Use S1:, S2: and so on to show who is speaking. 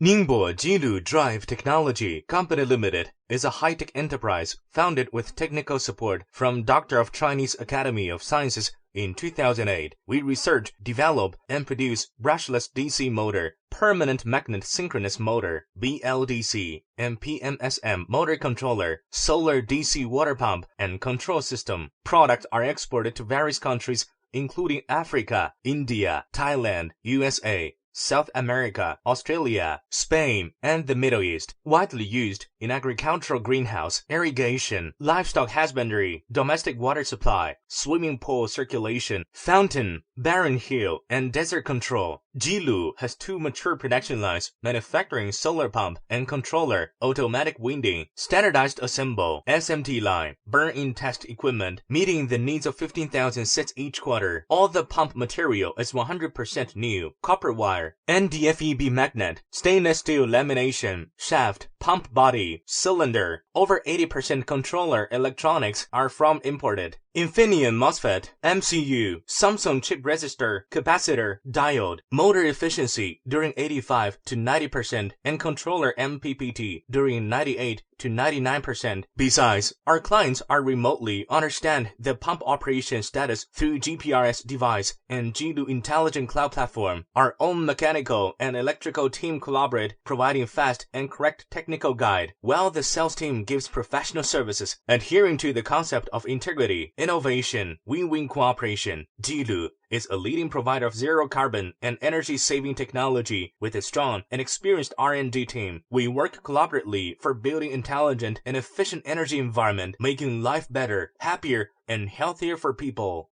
S1: Ningbo Jilu Drive Technology Company Limited is a high-tech enterprise founded with technical support from Doctor of Chinese Academy of Sciences in 2008. We research, develop, and produce brushless DC motor, permanent magnet synchronous motor, BLDC, and PMSM motor controller, solar DC water pump, and control system. Products are exported to various countries including Africa, India, Thailand, USA, South America, Australia, Spain, and the Middle East. Widely used in agricultural greenhouse, irrigation, livestock husbandry, domestic water supply, swimming pool circulation, fountain, barren hill, and desert control. Jilu has 2 mature production lines manufacturing solar pump and controller, automatic winding, standardized assemble, SMT line, burn-in test equipment, meeting the needs of 15,000 sets each quarter. All the pump material is 100% new, copper wire, NdFeB magnet, stainless steel lamination, shaft, pump body, cylinder. Over 80% controller electronics are from imported. Infineon MOSFET, MCU, Samsung chip resistor, capacitor, diode, motor efficiency during 85 to 90%, and controller MPPT during 98 to 99%. Besides, our clients are remotely understand the pump operation status through GPRS device and Jilu Intelligent Cloud Platform. Our own mechanical and electrical team collaborate, providing fast and correct technical guide, while the sales team gives professional services, adhering to the concept of integrity, innovation, win-win cooperation. Jilu is a leading provider of zero-carbon and energy-saving technology with a strong and experienced R&D team. We work collaboratively for building intelligent and efficient energy environment, making life better, happier, and healthier for people.